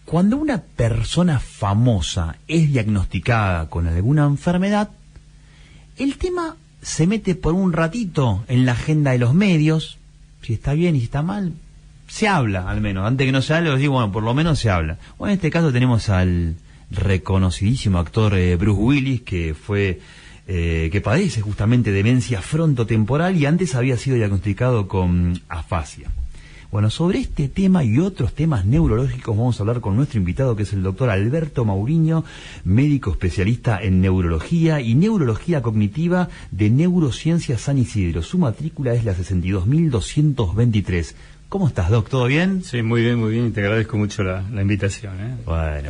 Cuando una persona famosa es diagnosticada con alguna enfermedad, el tema se mete por un ratito en la agenda de los medios. Si está bien y si está mal, se habla al menos. Antes que no se hable, os digo, bueno, por lo menos se habla. Bueno, en este caso tenemos al reconocidísimo actor Bruce Willis, que padece justamente demencia frontotemporal y antes había sido diagnosticado con afasia. Bueno, sobre este tema y otros temas neurológicos vamos a hablar con nuestro invitado, que es el doctor Alberto Mauriño, médico especialista en neurología y neurología cognitiva de Neurociencias San Isidro. Su matrícula es la 62.223. ¿Cómo estás, Doc? ¿Todo bien? Sí, muy bien, y te agradezco mucho la invitación. Bueno,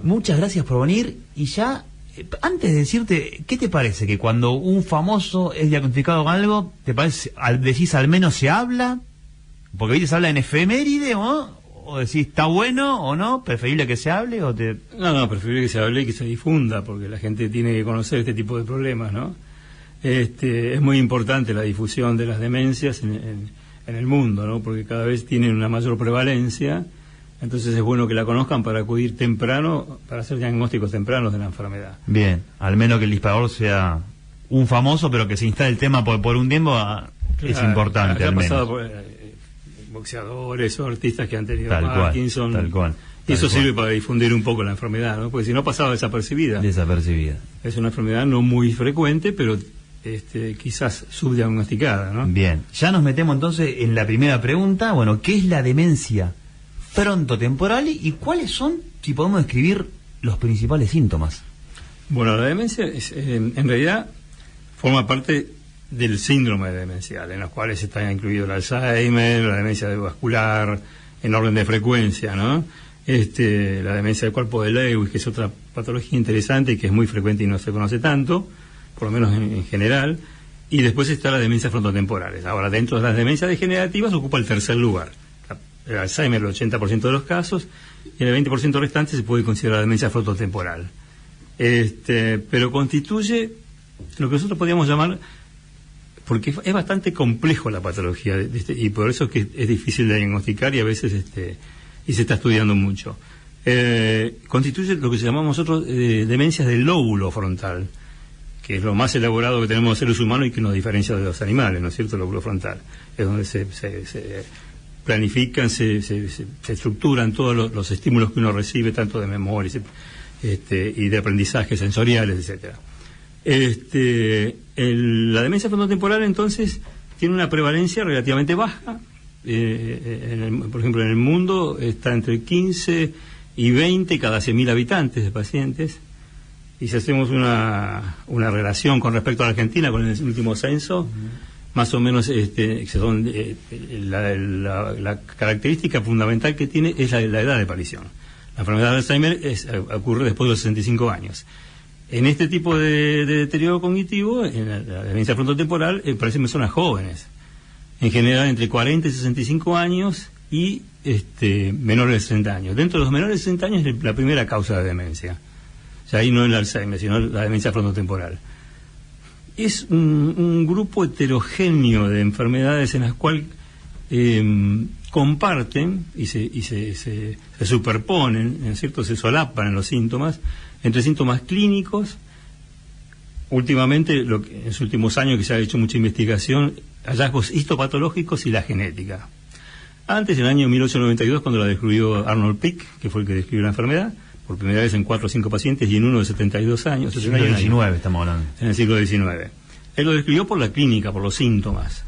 muchas gracias por venir. Y ya, antes de decirte, ¿qué te parece que cuando un famoso es diagnosticado con algo, te parece, decís al menos se habla? Porque ahorita se habla en efeméride, ¿no? O decís, ¿está bueno o no? ¿Preferible que se hable o te...? No, preferible que se hable y que se difunda, porque la gente tiene que conocer este tipo de problemas, ¿no? Es muy importante la difusión de las demencias en el mundo, ¿no? Porque cada vez tienen una mayor prevalencia, entonces es bueno que la conozcan para acudir temprano, para hacer diagnósticos tempranos de la enfermedad. Bien, al menos que el disparador sea un famoso, pero que se instale el tema por un tiempo, es importante al menos. Boxeadores o artistas que han tenido Parkinson. Tal cual. Y eso sirve para difundir un poco la enfermedad, ¿no? Porque si no pasaba desapercibida. Es una enfermedad no muy frecuente, pero quizás subdiagnosticada, ¿no? Bien. Ya nos metemos entonces en la primera pregunta. Bueno, ¿qué es la demencia frontotemporal y cuáles son, si podemos describir, los principales síntomas? Bueno, la demencia en realidad forma parte del síndrome demencial, en los cuales está incluido el Alzheimer, la demencia vascular, en orden de frecuencia, ¿no? La demencia del cuerpo de Lewis, que es otra patología interesante y que es muy frecuente y no se conoce tanto, por lo menos en general, y después está la demencia frontotemporal. Ahora, dentro de las demencias degenerativas ocupa el tercer lugar. El Alzheimer, el 80% de los casos, y el 20% restante se puede considerar demencia frontotemporal. Pero constituye lo que nosotros podríamos llamar, porque es bastante complejo la patología y por eso es que es difícil de diagnosticar y a veces y se está estudiando mucho. Constituye lo que llamamos nosotros demencias del lóbulo frontal, que es lo más elaborado que tenemos los seres humanos y que nos diferencia de los animales, ¿no es cierto? El lóbulo frontal es donde se planifican, se estructuran todos los estímulos que uno recibe, tanto de memoria y de aprendizaje sensoriales, etcétera. La demencia frontotemporal entonces tiene una prevalencia relativamente baja. Por ejemplo, en el mundo está entre 15 y 20 cada 100.000 habitantes de pacientes. Y si hacemos una relación con respecto a la Argentina, con el último censo, más o menos la característica fundamental que tiene es la edad de aparición. La enfermedad de Alzheimer ocurre después de los 65 años. En este tipo de deterioro cognitivo, en la demencia frontotemporal, parecen personas jóvenes, en general entre 40 y 65 años y menores de 60 años. Dentro de los menores de 60 años es la primera causa de demencia. O sea, ahí no el Alzheimer, sino la demencia frontotemporal. Es un grupo heterogéneo de enfermedades en las cuales comparten y se superponen, ¿no es cierto?, se solapan en los síntomas, entre síntomas clínicos. Últimamente, en los últimos años que se ha hecho mucha investigación, hallazgos histopatológicos y la genética. Antes, en el año 1892, cuando la descubrió Arnold Pick, que fue el que describió la enfermedad, por primera vez en 4 o 5 pacientes y en uno de 72 años. En el siglo XIX estamos hablando. En el siglo XIX. Él lo describió por la clínica, por los síntomas.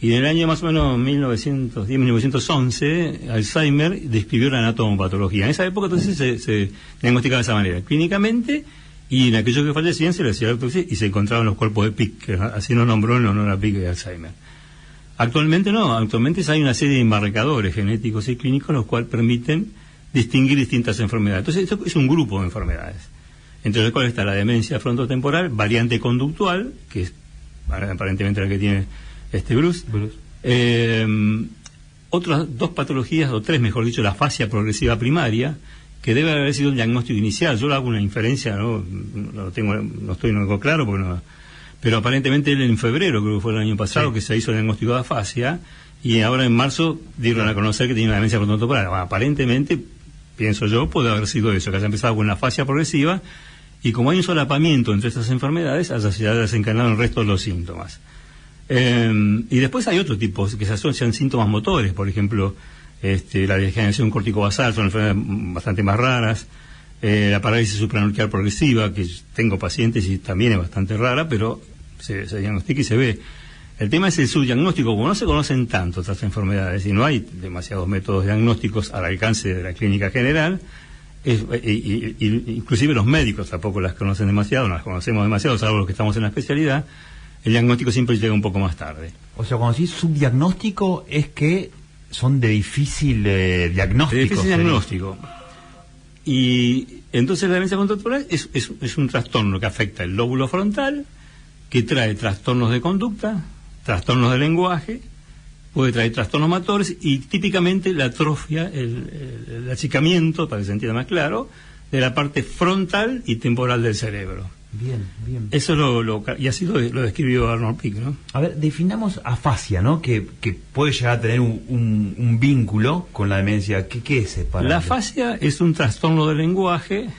Y en el año más o menos 1910-1911, Alzheimer describió la anatomopatología. En esa época entonces se diagnosticaba de esa manera, clínicamente, y en aquellos que fallecían se les hacía la autopsia y se encontraban los cuerpos de Pick, que así nos nombró en honor a Pick y Alzheimer. Actualmente no, actualmente hay una serie de marcadores genéticos y clínicos los cuales permiten distinguir distintas enfermedades. Entonces esto es un grupo de enfermedades, entre las cuales está la demencia frontotemporal, variante conductual, que es aparentemente la que tiene Bruce. Otras 2 patologías, o 3 mejor dicho, la afasia progresiva primaria, que debe haber sido un diagnóstico inicial. Yo le hago una inferencia, no estoy claro, porque pero aparentemente él en febrero, creo que fue el año pasado, sí, que se hizo el diagnóstico de afasia, y ahora en marzo dieron a conocer que tenía una demencia frontotemporal. Aparentemente pienso yo, puede haber sido eso, que haya empezado con una afasia progresiva y como hay un solapamiento entre estas enfermedades, haya desencadenado el resto de los síntomas. Y después hay otro tipo que se asocian síntomas motores, por ejemplo, la degeneración corticobasal, son enfermedades bastante más raras, la parálisis supranuclear progresiva, que tengo pacientes y también es bastante rara, pero se diagnostica y se ve. El tema es el subdiagnóstico, como no se conocen tanto estas enfermedades y no hay demasiados métodos diagnósticos al alcance de la clínica general, inclusive los médicos tampoco las conocen demasiado, no las conocemos demasiado, salvo los que estamos en la especialidad, el diagnóstico siempre llega un poco más tarde. O sea, cuando decís subdiagnóstico es que son de difícil diagnóstico. De difícil diagnóstico. Y entonces la demencia frontotemporal es un trastorno que afecta el lóbulo frontal, que trae trastornos de conducta, trastornos de lenguaje, puede traer trastornos motores y típicamente la atrofia, el achicamiento, para que se entienda más claro, de la parte frontal y temporal del cerebro. Bien, bien. Eso y así lo describió Arnold Pick, ¿no? A ver, definamos afasia, ¿no? Que puede llegar a tener un vínculo con la demencia. ¿Qué es ese? La afasia es un trastorno del lenguaje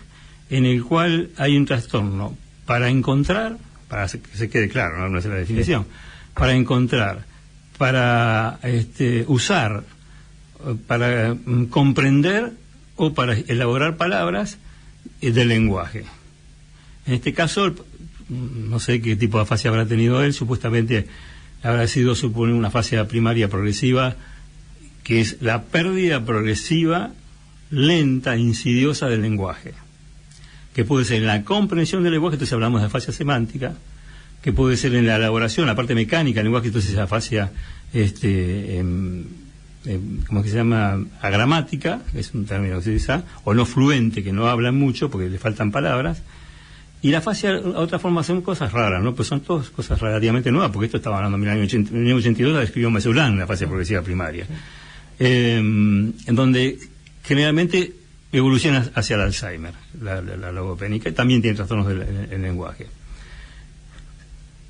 en el cual hay un trastorno para encontrar, para que se quede claro, no es la definición, para encontrar, para usar, para comprender o para elaborar palabras del lenguaje. En este caso, no sé qué tipo de afasia habrá tenido él, supuestamente habrá sido, supone, una afasia primaria progresiva, que es la pérdida progresiva, lenta, insidiosa del lenguaje, que puede ser en la comprensión del lenguaje, entonces hablamos de afasia semántica, que puede ser en la elaboración, la parte mecánica del lenguaje, entonces afasia, ¿cómo es que se llama? Agramática, que es un término que se utiliza, o no fluente, que no hablan mucho porque le faltan palabras. Y la afasia, otra forma, son cosas raras, ¿no? Pues son todas cosas relativamente nuevas, porque esto estaba hablando en el año 82, la describió Mesurán, la afasia progresiva primaria, en donde generalmente evoluciona hacia el Alzheimer, la logopénica, y también tiene trastornos del lenguaje.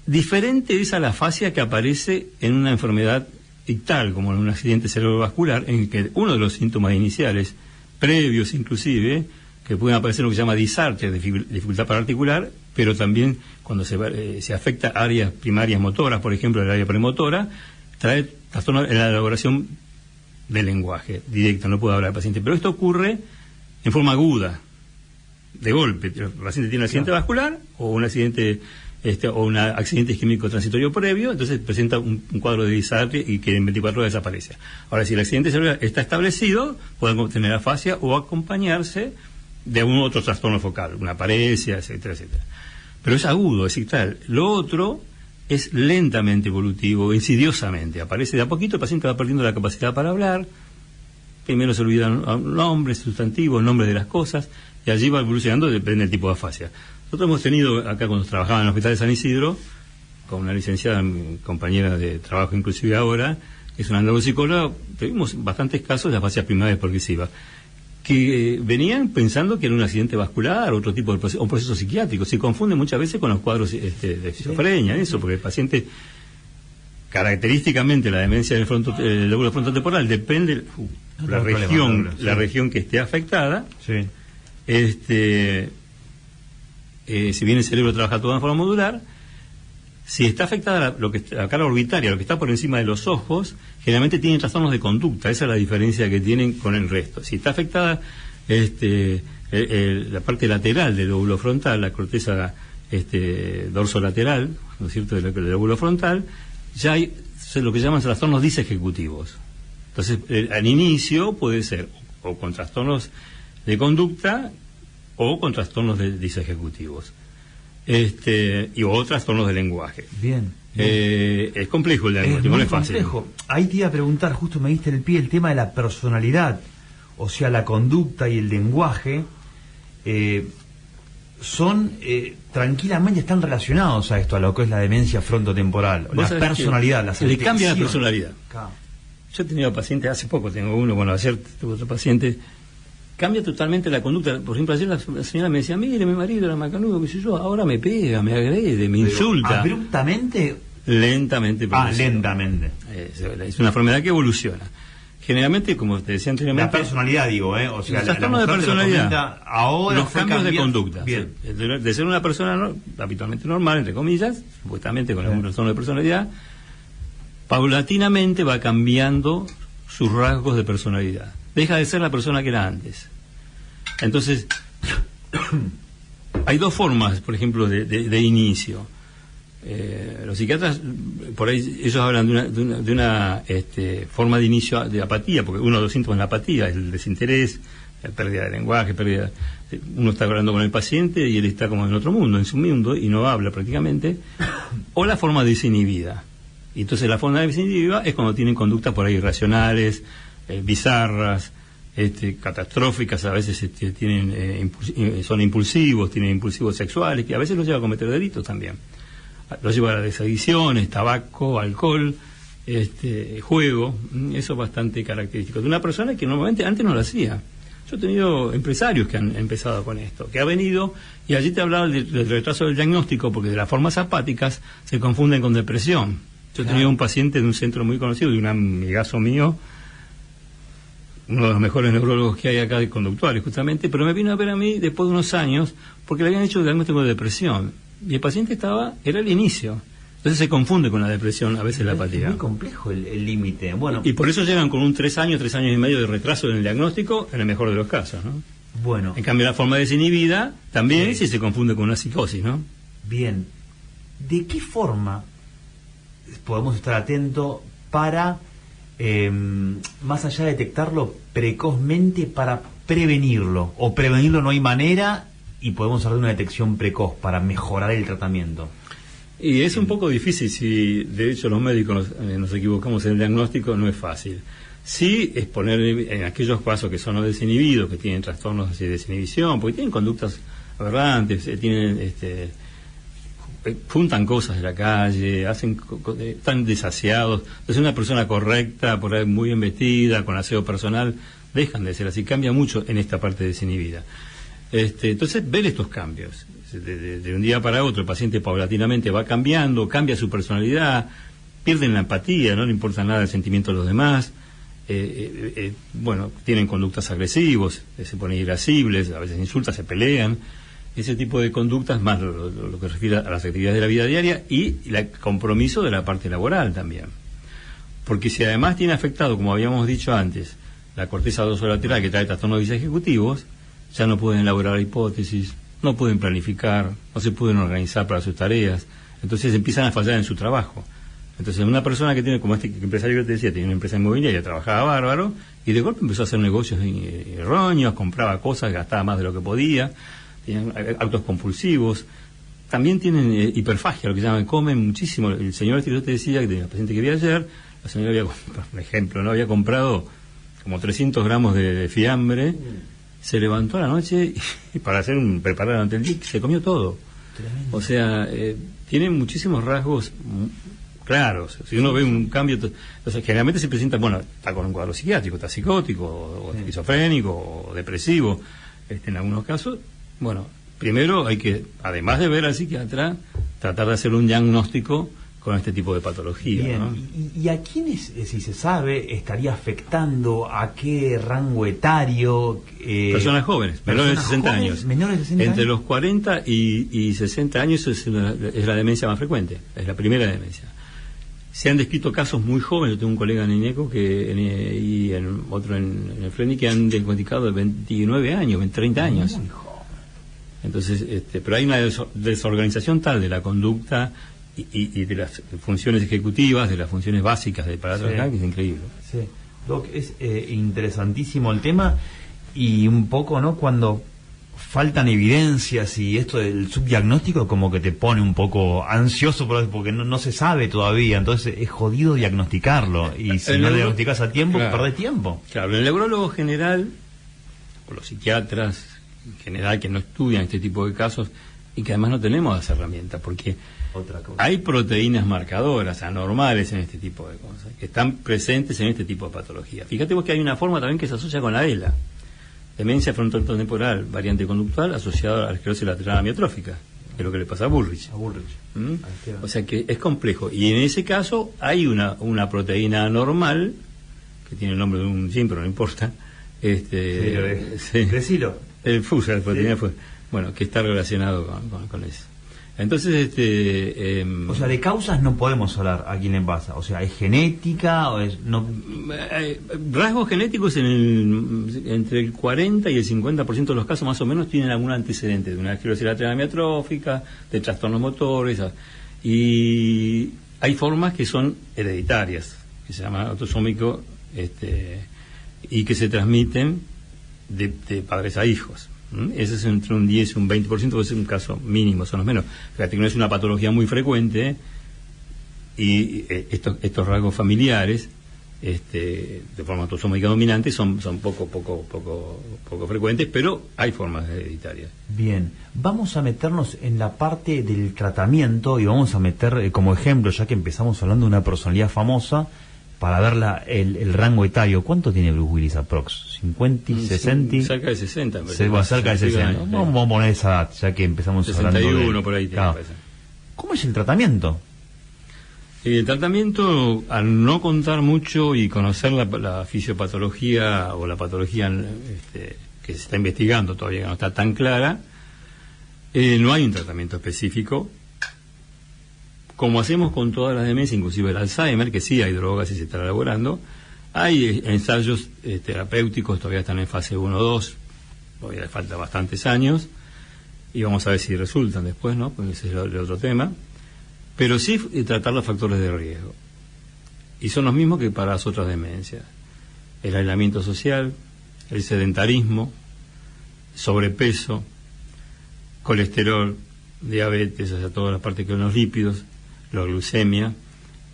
Diferente es a la afasia que aparece en una enfermedad ictal, como en un accidente cerebrovascular, en que uno de los síntomas iniciales, previos inclusive, que pueden aparecer lo que se llama disartria, dificultad para articular, pero también cuando se afecta áreas primarias motoras, por ejemplo, el área premotora, trae trastorno en la elaboración del lenguaje directo, no puede hablar el paciente. Pero esto ocurre en forma aguda, de golpe. El paciente tiene un accidente vascular o un accidente isquémico transitorio previo, entonces presenta un cuadro de disartria y que en 24 horas desaparece. Ahora, si el accidente cerebral está establecido, pueden tener afasia o acompañarse de algún otro trastorno focal, una paresia, etcétera, etcétera. Pero es agudo, es ictal. Lo otro es lentamente evolutivo, insidiosamente. Aparece de a poquito, el paciente va perdiendo la capacidad para hablar, primero se olvidan nombres, sustantivos, nombres de las cosas, y allí va evolucionando, depende del tipo de afasia. Nosotros hemos tenido, acá cuando trabajaba en el Hospital de San Isidro, con una licenciada, mi compañera de trabajo inclusive ahora, que es una neuropsicóloga, tuvimos bastantes casos de afasia primaria progresiva, que venían pensando que era un accidente vascular, otro tipo de proceso, un proceso psiquiátrico. Se confunde muchas veces con los cuadros de esquizofrenia, eso, porque el paciente, característicamente la demencia del lóbulo frontotemporal depende la región que esté afectada. Sí. Si bien el cerebro trabaja todo de forma modular, si está afectada la cara orbitaria, lo que está por encima de los ojos, generalmente tienen trastornos de conducta. Esa es la diferencia que tienen con el resto. Si está afectada la parte lateral del lóbulo frontal, la corteza dorsolateral, ¿no es cierto?, del lóbulo frontal, ya hay lo que se llaman trastornos disejecutivos. Entonces, al inicio puede ser o con trastornos de conducta o con trastornos disejecutivos. O trastornos de lenguaje. Bien. Es complejo el diagnóstico, no es fácil. Complejo. Ahí te iba a preguntar, justo me diste en el pie, el tema de la personalidad, o sea, la conducta y el lenguaje tranquilamente están relacionados a esto, a lo que es la demencia frontotemporal, la personalidad, la le cambia la personalidad. Claro. Yo he tenido pacientes, hace poco tengo uno, bueno, ayer tuve otro paciente, cambia totalmente la conducta. Por ejemplo, ayer la señora me decía, mire, mi marido era macanudo, qué sé yo, ahora me pega, me agrede, me insulta. ¿Abruptamente? Lentamente. Lentamente. Es una enfermedad que evoluciona. Generalmente, como te decía anteriormente... La personalidad, digo, o sea, los trastornos de personalidad, ahora los cambios de conducta. Bien. Sí. De ser una persona habitualmente normal, entre comillas, supuestamente con algún trastorno de personalidad, paulatinamente va cambiando sus rasgos de personalidad. Deja de ser la persona que era antes. Entonces, hay dos formas, por ejemplo, de inicio. Los psiquiatras, por ahí ellos hablan de una forma de inicio de apatía, porque uno de los síntomas de la apatía es el desinterés, la pérdida de lenguaje, uno está hablando con el paciente y él está como en otro mundo, en su mundo, y no habla prácticamente, o la forma desinhibida. Y entonces la forma desinhibida es cuando tienen conductas por ahí irracionales, bizarras, catastróficas, a veces son impulsivos, tienen impulsivos sexuales, que a veces los lleva a cometer delitos también. Los lleva a las adicciones, tabaco, alcohol, juego. Eso es bastante característico de una persona que normalmente antes no lo hacía. Yo he tenido empresarios que han empezado con esto, que ha venido, y allí te hablaba del retraso del diagnóstico, porque de las formas apáticas se confunden con depresión. Yo he tenido un paciente de un centro muy conocido, de un amigazo mío, uno de los mejores neurólogos que hay acá de conductuales, justamente, pero me vino a ver a mí después de unos años, porque le habían hecho el diagnóstico de depresión. Y el paciente era el inicio. Entonces se confunde con la depresión, a veces la apatía. Es muy complejo el límite. Bueno, y por eso llegan con un 3 años y medio de retraso en el diagnóstico, en el mejor de los casos, ¿no? Bueno. En cambio, la forma desinhibida también sí se confunde con una psicosis, ¿no? Bien. ¿De qué forma podemos estar atentos para, más allá de detectarlo precozmente, para prevenirlo? ¿O prevenirlo no hay manera y podemos hablar de una detección precoz para mejorar el tratamiento? Y es un poco difícil, si de hecho los médicos nos equivocamos en el diagnóstico, no es fácil. Sí es poner en aquellos casos que son los desinhibidos, que tienen trastornos así de desinhibición, porque tienen conductas aberrantes, juntan cosas de la calle, están desasiados. Entonces una persona correcta, por ahí muy bien vestida, con aseo personal, dejan de ser así, cambia mucho en esta parte desinhibida. Entonces, ver estos cambios. De un día para otro, el paciente paulatinamente va cambiando, cambia su personalidad, pierden la empatía, no le importa nada el sentimiento de los demás, tienen conductas agresivas, se ponen irascibles, a veces insultan, se pelean, ese tipo de conductas, más lo que refiere a las actividades de la vida diaria y el compromiso de la parte laboral también. Porque si además tiene afectado, como habíamos dicho antes, la corteza dorsolateral que trae trastornos ejecutivos, ya no pueden elaborar hipótesis, no pueden planificar, no se pueden organizar para sus tareas, entonces empiezan a fallar en su trabajo. Entonces una persona que tiene, como empresario que te decía, tiene una empresa inmobiliaria, trabajaba bárbaro, y de golpe empezó a hacer negocios erróneos, compraba cosas, gastaba más de lo que podía, tenían actos compulsivos, también tienen hiperfagia, lo que llaman, comen muchísimo. El señor que yo te decía, de la paciente que vi ayer, la señora había, por ejemplo, ¿no? Había comprado como 300 gramos de fiambre, se levantó a la noche y para preparar ante el día, se comió todo. Tremendo. O sea, tiene muchísimos rasgos claros. Si uno ve un cambio, entonces generalmente se presenta, está con un cuadro psiquiátrico, está psicótico, o esquizofrénico, o depresivo, en algunos casos. Primero hay que, además de ver al psiquiatra, tratar de hacer un diagnóstico con este tipo de patología. Bien, ¿no? ¿Y a quiénes, si se sabe, estaría afectando? ¿A qué rango etario? Personas jóvenes, menores de 60 años. Menores de 60 Entre años. los 40 y 60 años es la demencia más frecuente, es la primera demencia. Se han descrito casos muy jóvenes. Yo tengo un colega en INECO y otro en el FRENI que han diagnosticado de 29 años, 30 años. Muy joven. Entonces, pero hay una desorganización tal de la conducta y de las funciones ejecutivas, de las funciones básicas del aparato acá, que es increíble. Sí, Doc, es interesantísimo el tema, y un poco, ¿no?, cuando faltan evidencias y esto del subdiagnóstico como que te pone un poco ansioso porque no se sabe todavía, entonces es jodido diagnosticarlo, y si no diagnosticas a tiempo, perdés tiempo. Claro, el neurólogo general, o los psiquiatras en general que no estudian este tipo de casos, y que además no tenemos las herramientas, porque hay proteínas marcadoras anormales en este tipo de cosas, que están presentes en este tipo de patología. Fíjate vos que hay una forma también que se asocia con la ELA, demencia frontotemporal variante conductual asociada a la esclerosis lateral amiotrófica, que es lo que le pasa a Bullrich. O sea que es complejo, y en ese caso hay una proteína anormal, que tiene el nombre de un gym, pero no importa. Decilo. El Fusa, bueno, que está relacionado con eso. Entonces, o sea, de causas no podemos hablar a quién le pasa. O sea, ¿es genética o es no? Rasgos genéticos entre el 40 y el 50% de los casos más o menos tienen algún antecedente de una esclerosis lateral amiotrófica, de trastornos motores, y hay formas que son hereditarias, que se llaman autosómico, y que se transmiten de padres a hijos. Ese es entre un 10 y un 20%, es un caso mínimo, son los menos. Fíjate que no es una patología muy frecuente, y estos rasgos familiares, de forma autosómica dominante, son poco frecuentes, pero hay formas hereditarias. Bien, vamos a meternos en la parte del tratamiento y vamos a meter como ejemplo, ya que empezamos hablando de una personalidad famosa, para ver el rango etario. ¿Cuánto tiene Bruce Willis aprox? ¿50, 60? Cerca de 60. Cerca de 60. Vamos a poner esa edad, ya que empezamos 61 hablando de... 61 por ahí. Claro. ¿Cómo es el tratamiento? El tratamiento, al no contar mucho y conocer la fisiopatología o la patología que se está investigando todavía, que no está tan clara, no hay un tratamiento específico. Como hacemos con todas las demencias, inclusive el Alzheimer, que sí hay drogas y se está elaborando, hay ensayos terapéuticos, todavía están en fase 1 o 2, todavía le falta bastantes años, y vamos a ver si resultan después, ¿no? Porque ese es el otro tema. Pero sí tratar los factores de riesgo. Y son los mismos que para las otras demencias. El aislamiento social, el sedentarismo, sobrepeso, colesterol, diabetes, o sea, toda la parte que son los lípidos, la glucemia,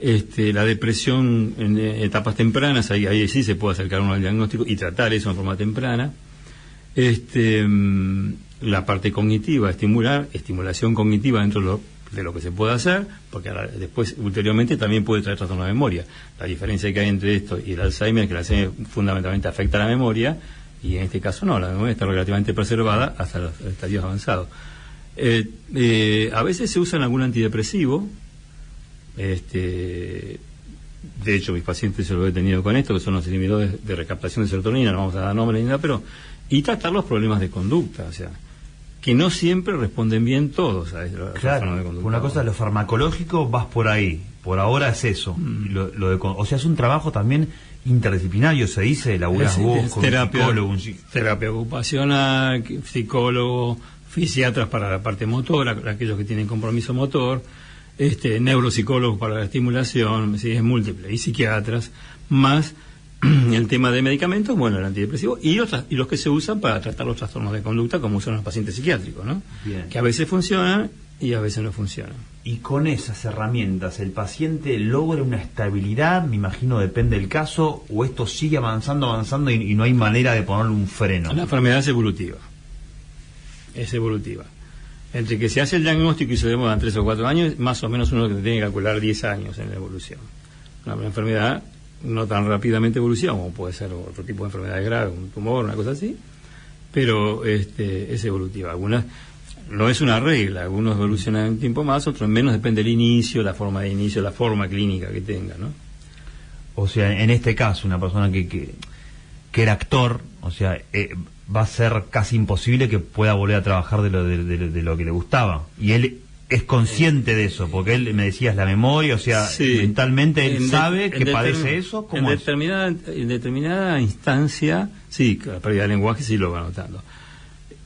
la depresión en etapas tempranas, ahí sí se puede acercar uno al diagnóstico y tratar eso en forma temprana. La parte cognitiva, estimulación cognitiva dentro de lo que se puede hacer, porque ahora, después, ulteriormente, también puede traer trastorno de memoria. La diferencia que hay entre esto y el Alzheimer es que el Alzheimer fundamentalmente afecta a la memoria, y en este caso no, la memoria está relativamente preservada hasta los estadios avanzados. A veces se usan algún antidepresivo. De hecho, mis pacientes se lo he tenido con esto, que son los inhibidores de recaptación de serotonina, no vamos a dar nombres ni nada, pero y tratar los problemas de conducta, o sea, que no siempre responden bien todos a los claro, de conducta. Una cosa es lo farmacológico, vas por ahí, por ahora es eso. O sea, es un trabajo también interdisciplinario, se dice, laburás vos con psicólogo, terapia ocupacional, psicólogo, fisiatras para la parte motora, aquellos que tienen compromiso motor, neuropsicólogos para la estimulación, sí, es múltiple, y psiquiatras, más el tema de medicamentos, bueno, el antidepresivo, y los que se usan para tratar los trastornos de conducta, como usan los pacientes psiquiátricos, ¿no? Bien. Que a veces funcionan y a veces no funcionan. Y con esas herramientas, ¿el paciente logra una estabilidad? Me imagino, depende del caso, o esto sigue avanzando y no hay manera de ponerle un freno. La enfermedad es evolutiva. Entre que se hace el diagnóstico y se demoran 3 o 4 años, más o menos uno que tiene que calcular 10 años en la evolución. Una enfermedad no tan rápidamente evoluciona, como puede ser otro tipo de enfermedades graves, un tumor, una cosa así, pero es evolutiva. Algunas no es una regla, algunos evolucionan en tiempo más, otros menos, depende del inicio, la forma de inicio, la forma clínica que tenga, ¿no? O sea, en este caso, una persona que era actor, o sea, va a ser casi imposible que pueda volver a trabajar de lo que le gustaba. Y él es consciente de eso, porque él, me decías, la memoria, o sea, sí, mentalmente él sabe que padece eso. ¿Cómo es? En determinada instancia, sí, la pérdida de lenguaje sí lo va notando.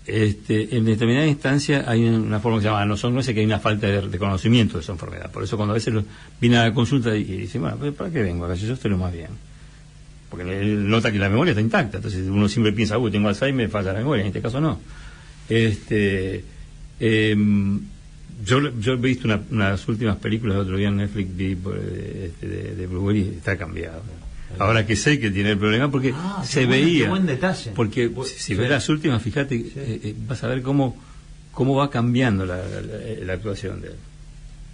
En determinada instancia hay una forma que se llama nosognosia, que hay una falta de conocimiento de esa enfermedad. Por eso cuando a veces viene a la consulta y dice, bueno, ¿para qué vengo acá? Yo estoy lo más bien. Porque él nota que la memoria está intacta. Entonces uno siempre piensa, tengo Alzheimer, me falla la memoria. En este caso no. Yo he visto unas últimas películas, el otro día en Netflix vi de Bruce Willis, está cambiado. Ahora que sé que tiene el problema, porque se veía. Qué buen detalle. Porque si ves las últimas, fíjate, vas a ver cómo va cambiando la actuación de él.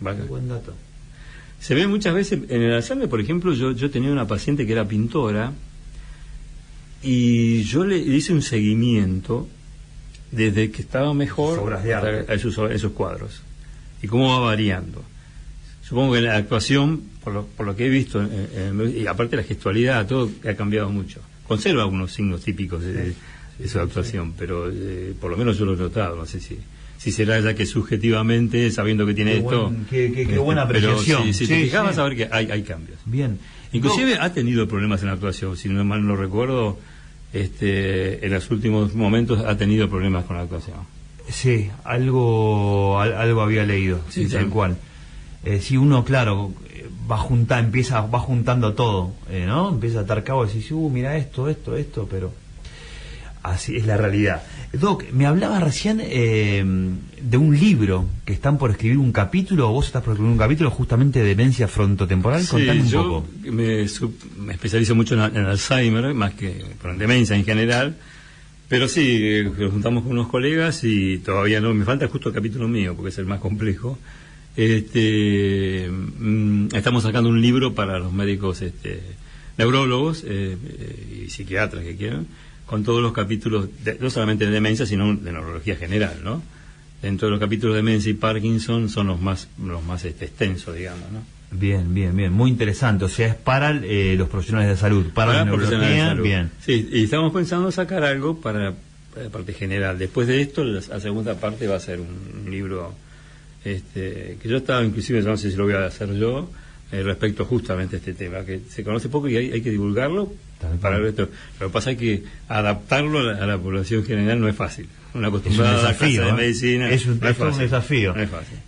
Qué buen dato. Se ve muchas veces, en el Alzheimer, por ejemplo, yo tenía una paciente que era pintora, y yo le hice un seguimiento desde que estaba mejor obras de arte. Esos cuadros, y cómo va variando. supongo que la actuación, por lo que he visto, y aparte la gestualidad, todo ha cambiado mucho. Conserva algunos signos típicos de su actuación, pero por lo menos yo lo he notado, no sé si será ya que subjetivamente, sabiendo que tiene esto... Qué buena apreciación. Pero si te fijas vas a ver que hay cambios. Bien. Inclusive ha tenido problemas en la actuación, si no mal no recuerdo, en los últimos momentos ha tenido problemas con la actuación. Sí, algo había leído, sí, tal cual. Si uno, claro, va juntando todo, ¿no? Empieza a atar cabos y dice, mira esto, pero así es la realidad. Doc, me hablaba recién de un libro que están por escribir un capítulo, o vos estás por escribir un capítulo justamente de demencia frontotemporal. Contame un poco. Yo me especializo mucho en Alzheimer, más que en demencia en general, pero sí, nos juntamos con unos colegas y todavía no, me falta justo el capítulo mío, porque es el más complejo. Estamos sacando un libro para los médicos neurólogos y psiquiatras que quieran, con todos los capítulos, no solamente de demencia, sino de neurología general, ¿no? Dentro de los capítulos de demencia y Parkinson son los más extensos, digamos, ¿no? Bien, muy interesante. O sea, es para los profesionales de salud, para la neurología, bien. Sí, y estamos pensando sacar algo para la parte general. Después de esto, la segunda parte va a ser un libro que yo estaba, inclusive, no sé si lo voy a hacer yo, respecto justamente a este tema, que se conoce poco y hay que divulgarlo para el resto. Lo que pasa es que adaptarlo a la población general no es fácil. Una acostumbrada a la clase de medicina es un desafío. No es fácil.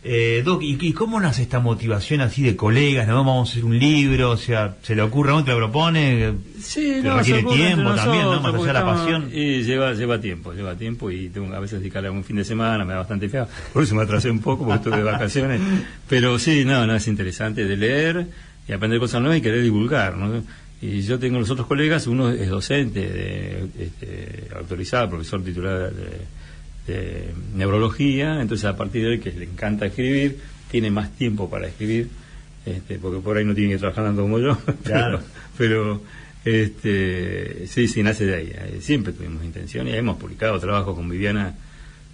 Doc, ¿y cómo nace esta motivación así de colegas? ¿No vamos a hacer un libro? O sea, ¿se le ocurre a uno, te lo propone? Sí, requiere tiempo también, ¿no? Más allá de la pasión. Y lleva tiempo y tengo que a veces dedicarle un fin de semana, me da bastante feo. Por eso me atrasé un poco porque estuve de vacaciones. Pero sí, no, es interesante de leer y aprender cosas nuevas y querer divulgar, ¿no? Y yo tengo los otros colegas, uno es docente, autorizado, profesor titular de neurología, entonces a partir de él, que le encanta escribir, tiene más tiempo para escribir, porque por ahí no tiene que trabajar tanto como yo, claro. pero sí, nace de ahí. Siempre tuvimos intención y hemos publicado trabajos con Viviana,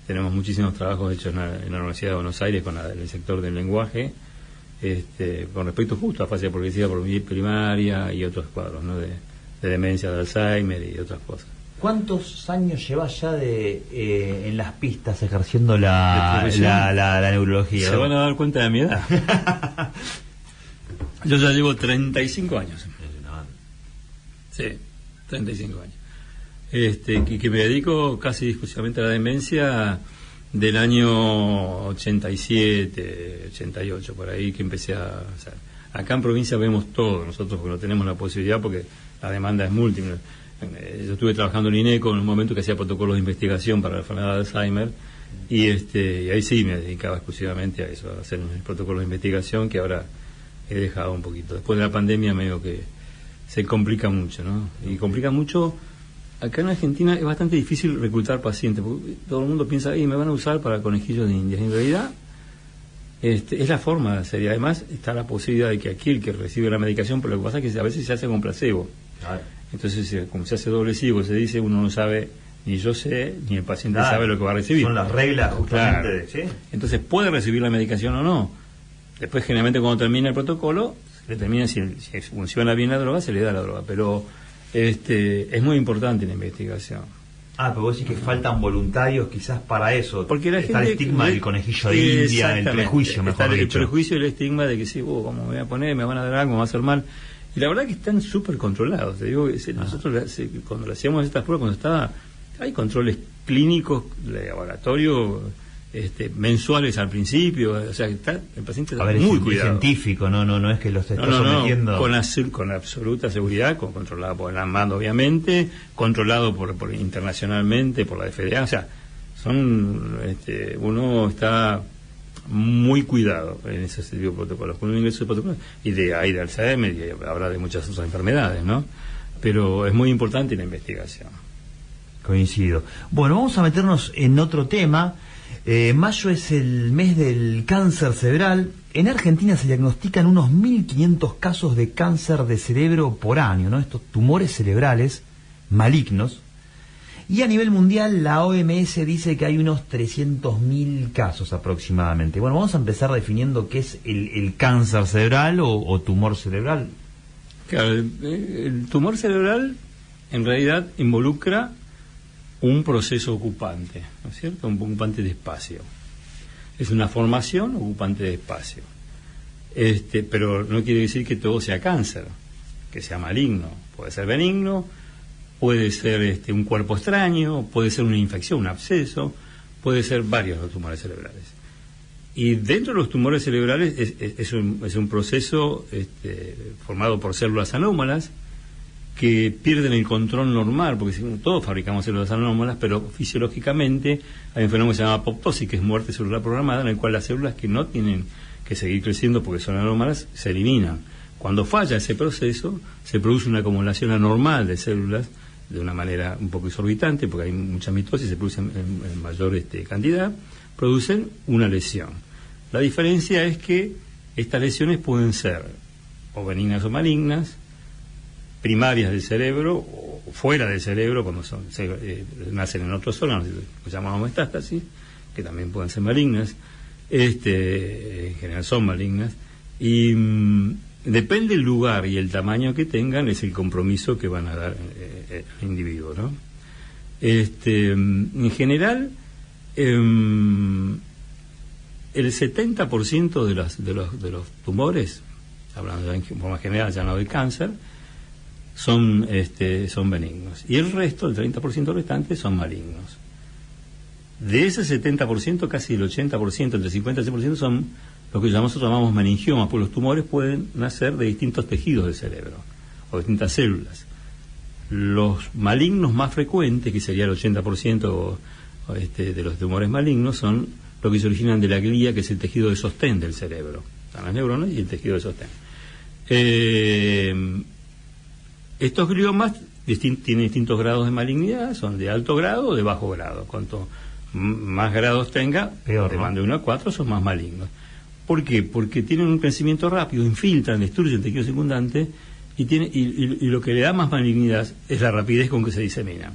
tenemos muchísimos trabajos hechos en la Universidad de Buenos Aires con el sector del lenguaje, con respecto justo a fase progresiva por primaria y otros cuadros, ¿no? de demencia, de Alzheimer y otras cosas. ¿Cuántos años llevas ya en las pistas ejerciendo la neurología? Se van a dar cuenta de mi edad. Yo ya llevo 35 años. Sí, 35 años. Y que me dedico casi exclusivamente a la demencia del año 87, 88, por ahí que empecé a hacer. Acá en provincia vemos todo, nosotros no tenemos la posibilidad porque la demanda es múltiple. Yo estuve trabajando en INECO en un momento que hacía protocolos de investigación para la enfermedad de Alzheimer y ahí sí me dedicaba exclusivamente a eso, a hacer un protocolo de investigación que ahora he dejado un poquito. Después de la pandemia medio que se complica mucho, ¿no? Y complica mucho. Acá en Argentina es bastante difícil reclutar pacientes, porque todo el mundo piensa, me van a usar para conejillos de indias. En realidad, es la forma de hacer. Y además está la posibilidad de que aquí el que recibe la medicación, pero lo que pasa es que a veces se hace con placebo. Claro. Entonces, como se hace doble ciego, se dice, uno no sabe, ni yo sé, ni el paciente sabe lo que va a recibir. Son las reglas justamente. Claro. ¿Sí? Entonces, puede recibir la medicación o no. Después, generalmente, cuando termina el protocolo, se determina si funciona bien la droga, se le da la droga. Pero es muy importante la investigación. Pero vos decís que faltan voluntarios quizás para eso. Porque la está gente, el estigma del conejillo de India, el prejuicio, mejor dicho. El prejuicio y el estigma de que sí, ¿cómo me voy a poner? Me van a dar algo, me va a hacer mal. Y la verdad que están súper controlados. Te digo, nosotros cuando le hacíamos estas pruebas, hay controles clínicos de laboratorio mensuales al principio, o sea, el paciente está muy cuidado. Es científico, no es que los está sometiendo. Con absoluta seguridad, controlado por el ANMAT, obviamente, controlado por internacionalmente, por la FDA, o sea, uno está muy cuidado en ese tipo de protocolos, con un ingreso de protocolos, y de Alzheimer, y habrá de muchas otras enfermedades, ¿no? Pero es muy importante la investigación. Coincido. Bueno, vamos a meternos en otro tema. Mayo es el mes del cáncer cerebral. En Argentina se diagnostican unos 1.500 casos de cáncer de cerebro por año, ¿no? Estos tumores cerebrales malignos. Y a nivel mundial, la OMS dice que hay unos 300.000 casos aproximadamente. Bueno, vamos a empezar definiendo qué es el cáncer cerebral o tumor cerebral. Claro, el tumor cerebral en realidad involucra un proceso ocupante, ¿no es cierto? Un ocupante de espacio. Es una formación ocupante de espacio. Pero no quiere decir que todo sea cáncer, que sea maligno. Puede ser benigno, puede ser un cuerpo extraño, puede ser una infección, un absceso, puede ser varios los tumores cerebrales. Y dentro de los tumores cerebrales es un proceso formado por células anómalas que pierden el control normal, porque todos fabricamos células anómalas, pero fisiológicamente hay un fenómeno que se llama apoptosis, que es muerte celular programada, en el cual las células que no tienen que seguir creciendo porque son anómalas se eliminan. Cuando falla ese proceso, se produce una acumulación anormal de células de una manera un poco exorbitante, porque hay mucha mitosis, se produce en mayor cantidad, producen una lesión. La diferencia es que estas lesiones pueden ser o benignas o malignas, primarias del cerebro o fuera del cerebro, cuando nacen en otros órganos, lo llamamos metástasis, que también pueden ser malignas, en general son malignas, y depende del lugar y el tamaño que tengan, es el compromiso que van a dar al individuo, ¿no? En general, el 70% de los tumores, hablando en forma general, ya no del cáncer, son benignos. Y el resto, el 30% restante, son malignos. De ese 70%, casi el 80%, entre 50 y 100% son lo que nosotros llamamos meningiomas, porque los tumores pueden nacer de distintos tejidos del cerebro, o distintas células. Los malignos más frecuentes, que sería el 80% de los tumores malignos, son lo que se originan de la glía, que es el tejido de sostén del cerebro. Están las neuronas y el tejido de sostén. Estos gliomas tienen distintos grados de malignidad, son de alto grado o de bajo grado. Cuanto más grados tenga, peor, de ¿no? de 1 a 4 son más malignos. ¿Por qué? Porque tienen un crecimiento rápido, infiltran, destruyen el tejido circundante y lo que le da más malignidad es la rapidez con que se diseminan.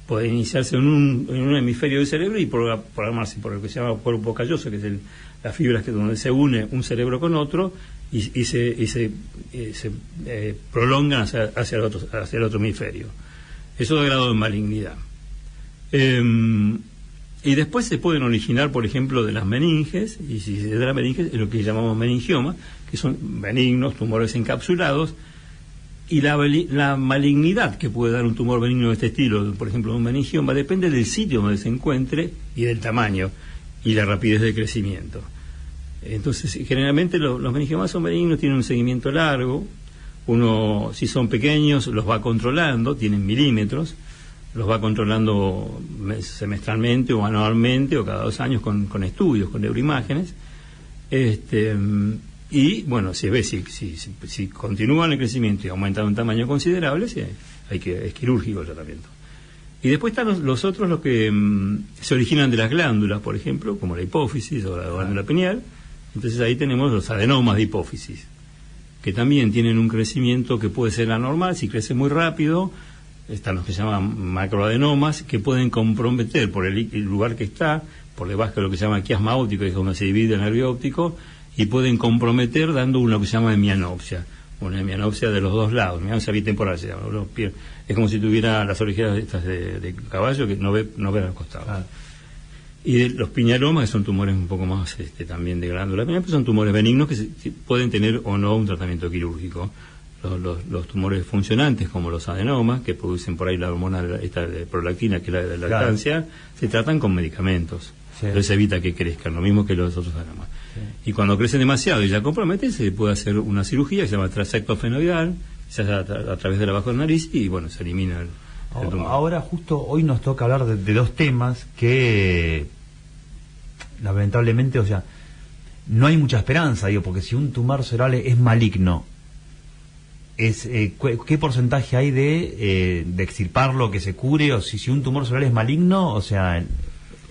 Puede iniciarse en un hemisferio del cerebro y programarse por lo que se llama cuerpo calloso, que es las fibras donde se une un cerebro con otro y se prolongan hacia el otro hemisferio. Eso da grado de malignidad. Y después se pueden originar, por ejemplo, de las meninges, y si se da de la meninge, es lo que llamamos meningioma, que son benignos, tumores encapsulados, y la malignidad que puede dar un tumor benigno de este estilo, por ejemplo, un meningioma, depende del sitio donde se encuentre y del tamaño y la rapidez de crecimiento. Entonces, generalmente los meningiomas son benignos, tienen un seguimiento largo, uno, si son pequeños, los va controlando, tienen milímetros, los va controlando semestralmente o anualmente o cada 2 años con estudios, con neuroimágenes. Y bueno, se ve si continúan el crecimiento y aumentan un tamaño considerable, es quirúrgico el tratamiento. Y después están los otros, los que se originan de las glándulas, por ejemplo, como la hipófisis o la glándula pineal. Entonces ahí tenemos los adenomas de hipófisis, que también tienen un crecimiento que puede ser anormal, si crece muy rápido. Están los que se llaman macroadenomas, que pueden comprometer por el lugar que está, por debajo de lo que se llama quiasma óptico, que es donde se divide el nervio óptico, y pueden comprometer dando lo que se llama hemianopsia, una hemianopsia de los dos lados, hemianopsia bitemporal se llama. Es como si tuviera las orejeras estas de caballo que no ve al costado. Ah. Y los piñalomas, que son tumores un poco más también de glándula pineal, son tumores benignos que pueden tener o no un tratamiento quirúrgico. Los tumores funcionantes, como los adenomas, que producen por ahí la hormona esta de prolactina, que es la de la lactancia, claro, se tratan con medicamentos. Sí. Entonces evita que crezcan, lo mismo que los otros adenomas. Sí. Y cuando crecen demasiado y ya comprometen, se puede hacer una cirugía que se llama trasectofenoidal, se hace a través de la bajo de nariz y bueno, se elimina el tumor. Ahora justo hoy nos toca hablar de 2 temas que lamentablemente, o sea, no hay mucha esperanza, porque si un tumor cerebral es maligno, ¿qué porcentaje hay de extirparlo, que se cure? O si un tumor cerebral es maligno, o sea...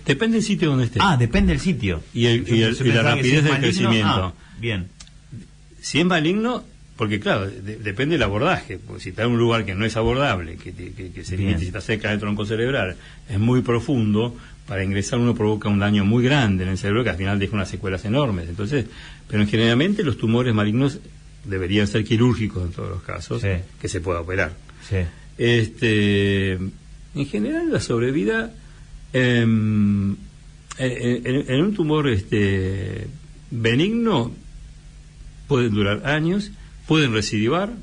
Depende del sitio donde esté. Depende del sitio. Y la rapidez del crecimiento. Bien. Si es maligno, porque claro, depende del abordaje, porque si está en un lugar que no es abordable, que se necesita cerca del tronco cerebral, es muy profundo, para ingresar uno provoca un daño muy grande en el cerebro que al final deja unas secuelas enormes. Entonces, pero generalmente los tumores malignos deberían ser quirúrgicos en todos los casos, sí, que se pueda operar. Sí. En general la sobrevida en un tumor benigno pueden durar años, pueden recidivar,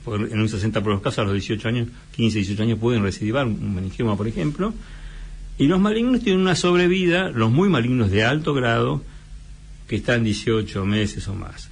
en un 60% de los casos a los 18 años, 15, 18 años pueden recidivar un meningioma, por ejemplo, y los malignos tienen una sobrevida, los muy malignos de alto grado, que están 18 meses o más.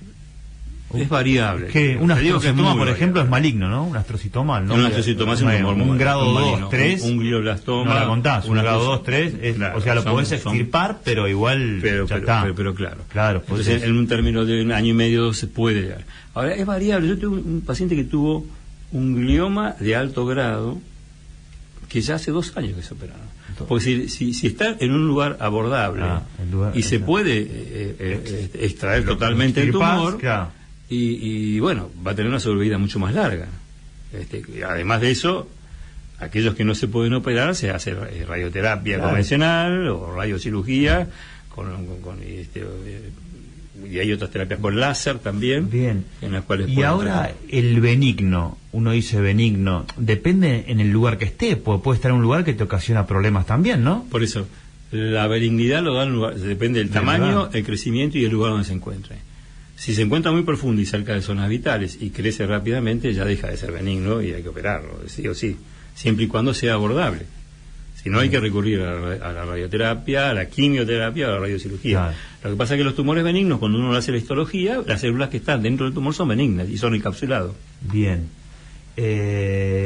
Es variable. Que un astrocitoma, por ejemplo, es maligno, ¿no? Un astrocitoma, ¿no? Un astrocitoma es un tumor un grado 2, 3. Un glioblastoma. No la contás, un grado 2, 3. Claro, o sea, lo podés extirpar, pero igual ya está. Pero claro. Claro, entonces, en un término de un año y medio se puede llegar. Ahora, es variable. Yo tuve un paciente que tuvo un glioma de alto grado, que ya hace 2 años que se operaron. Porque si está en un lugar abordable y se puede extraer totalmente el tumor, claro, y bueno, va a tener una sobrevida mucho más larga. Además de eso, aquellos que no se pueden operar, se hace radioterapia convencional o radiocirugía, y hay otras terapias por láser también. Bien. En las cuales y ahora el benigno, uno dice benigno, depende en el lugar que esté, puede estar en un lugar que te ocasiona problemas también, ¿no? Por eso, la benignidad lo da en lugar, depende del tamaño, el crecimiento y el lugar donde se encuentre. Si se encuentra muy profundo y cerca de zonas vitales y crece rápidamente, ya deja de ser benigno y hay que operarlo, sí o sí, siempre y cuando sea abordable. Si no, hay que recurrir a la radioterapia, a la quimioterapia, a la radiocirugía. Claro. Lo que pasa es que los tumores benignos, cuando uno hace la histología, las células que están dentro del tumor son benignas y son encapsulados. Bien.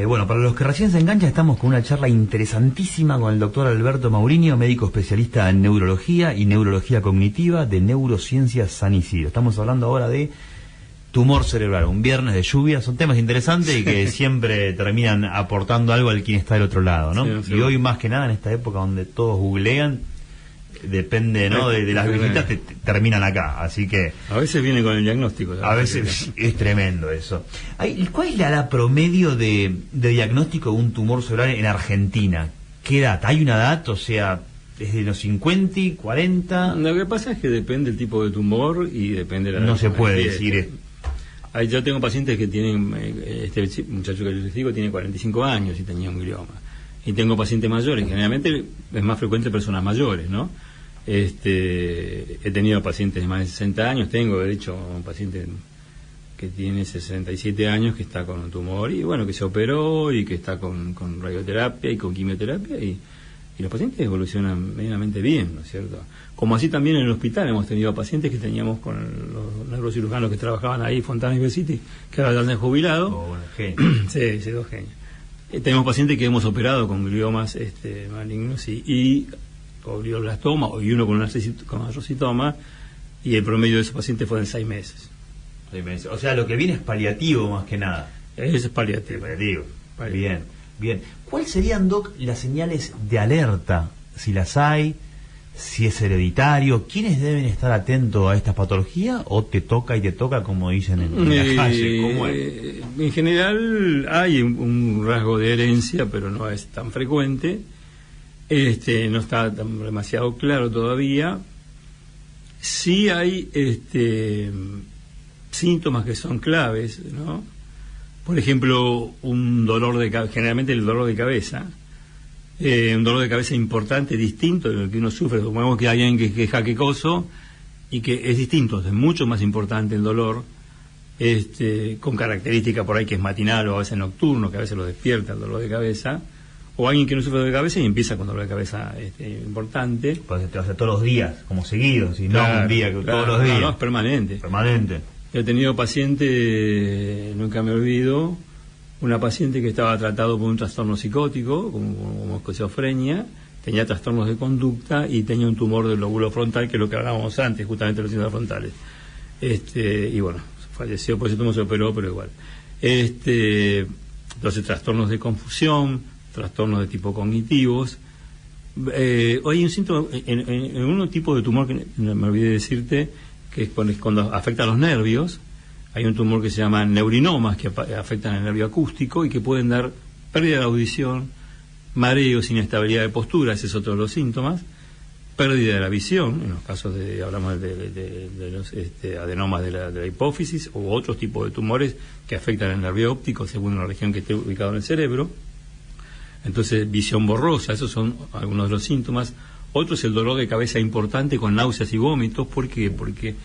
Bueno, para los que recién se enganchan, estamos con una charla interesantísima con el doctor Alberto Maurinho, médico especialista en neurología y neurología cognitiva de Neurociencias San Isidro. Estamos hablando ahora de tumor cerebral, un viernes de lluvia. Son temas interesantes y que siempre terminan aportando algo al quien está del otro lado, ¿no? Sí, y hoy más que nada, en esta época donde todos googlean, depende, ¿no?, de las visitas, terminan acá, así que... A veces viene con el diagnóstico. A veces es tremendo eso. ¿Cuál es la edad promedio de diagnóstico de un tumor cerebral en Argentina? ¿Qué edad? ¿Hay una edad? O sea, ¿desde los 50, 40? Lo que pasa es que depende del tipo de tumor y depende de la edad. No se puede decir... Yo tengo pacientes que tienen, este muchacho que les digo tiene 45 años y tenía un glioma. Y tengo pacientes mayores, generalmente es más frecuente personas mayores, ¿no? He tenido pacientes de más de 60 años, de hecho un paciente que tiene 67 años que está con un tumor y bueno, que se operó y que está con radioterapia y con quimioterapia y los pacientes evolucionan medianamente bien, ¿no es cierto? Como así también en el hospital hemos tenido pacientes que teníamos con los neurocirujanos que trabajaban ahí, Fontana University, que ahora ya se han jubilado. Oh, bueno, sí, dos genios. Tenemos pacientes que hemos operado con gliomas malignos y o glioblastoma y uno con un astrocitoma, y el promedio de esos pacientes fue de 6 meses. 6 meses. O sea, lo que viene es paliativo más que nada. Eso es paliativo. Bien. ¿Cuáles serían, Doc, las señales de alerta, si las hay, si es hereditario? ¿Quiénes deben estar atentos a estas patologías o te toca como dicen en la calle? ¿Cómo es? En general hay un rasgo de herencia, pero no es tan frecuente. No está demasiado claro todavía. Sí hay síntomas que son claves, ¿no? Por ejemplo, un dolor de cabeza, generalmente el dolor de cabeza, un dolor de cabeza importante, distinto de lo que uno sufre. Supongamos que hay alguien que es jaquecoso y que es distinto, es mucho más importante el dolor, con característica por ahí que es matinal o a veces nocturno, que a veces lo despierta el dolor de cabeza, o alguien que no sufre dolor de cabeza y empieza con dolor de cabeza importante. Pues te hace todos los días, como seguidos, y no un día, todos los días. No, es permanente. He tenido pacientes, nunca me olvido, una paciente que estaba tratado por un trastorno psicótico, como esquizofrenia, tenía trastornos de conducta y tenía un tumor del lóbulo frontal, que es lo que hablábamos antes, justamente los síntomas frontales. Y bueno, falleció, por ese tumor se operó, pero igual. Entonces, trastornos de confusión, trastornos de tipo cognitivos. Hoy hay un síntoma, en un tipo de tumor que me olvidé decirte, que es cuando afecta a los nervios, hay un tumor que se llama neurinomas, que afectan el nervio acústico y que pueden dar pérdida de audición, mareos, inestabilidad de postura, ese es otro de los síntomas, pérdida de la visión, en los casos hablamos de los adenomas de la hipófisis, o otros tipos de tumores que afectan el nervio óptico según la región que esté ubicado en el cerebro. Entonces, visión borrosa, esos son algunos de los síntomas. Otro es el dolor de cabeza importante con náuseas y vómitos. ¿Por qué? Porque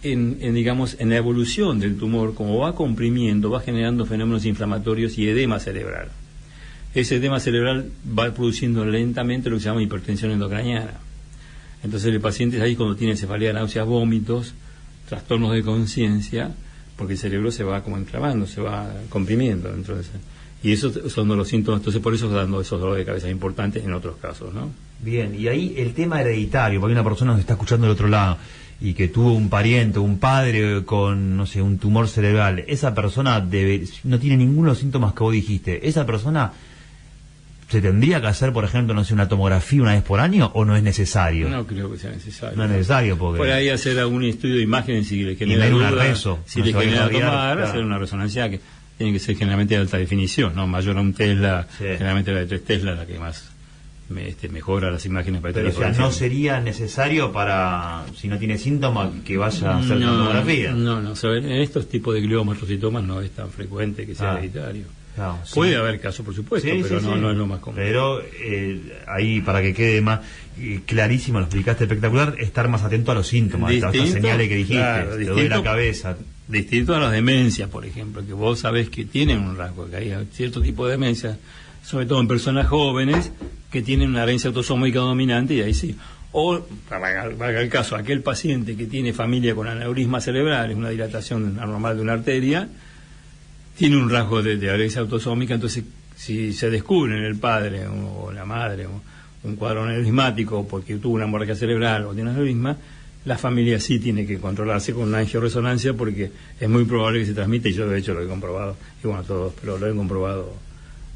digamos, en la evolución del tumor, como va comprimiendo, va generando fenómenos inflamatorios y edema cerebral. Ese edema cerebral va produciendo lentamente lo que se llama hipertensión endocraniana. Entonces el paciente es ahí cuando tiene cefalea, náuseas, vómitos, trastornos de conciencia, porque el cerebro se va como inflamando, se va comprimiendo. Entonces, y esos son los síntomas, entonces por eso dando esos dolores de cabeza importantes en otros casos, ¿no? Bien, y ahí el tema hereditario, porque una persona nos está escuchando del otro lado y que tuvo un pariente, un padre con, no sé, un tumor cerebral, esa persona no tiene ninguno de los síntomas que vos dijiste, esa persona se tendría que hacer, por ejemplo, no sé, una tomografía una vez por año, o no es necesario. No creo que sea necesario. No es necesario porque por ahí hacer algún estudio de imágenes si le genera si le genera tomar, hacer una resonancia que tiene que ser generalmente de alta definición, no mayor a un Tesla, sí. Generalmente la de 3 Tesla la que más mejora las imágenes para. Pero o sea, no sería necesario para, si no tiene síntomas, que vaya a hacer tomografía. No, en estos tipos de gliomastrocitomas no es tan frecuente que sea hereditario. Claro, puede haber casos, por supuesto, sí, pero sí, no es lo más común. Pero ahí, para que quede más clarísimo, lo explicaste espectacular, estar más atento a los síntomas, a estas señales que dijiste, claro, te duele la cabeza. Distinto a las demencias, por ejemplo, que vos sabés que tienen un rasgo, que hay cierto tipo de demencia, sobre todo en personas jóvenes, que tienen una herencia autosómica dominante, y ahí sí. O, para el caso, aquel paciente que tiene familia con aneurisma cerebral, una dilatación anormal de una arteria, tiene un rasgo de herencia autosómica, entonces si se descubre en el padre o la madre un cuadro aneurismático porque tuvo una hemorragia cerebral o tiene aneurisma, la familia sí tiene que controlarse con una angioresonancia porque es muy probable que se transmita, y yo de hecho lo he comprobado, y bueno, todos, pero lo he comprobado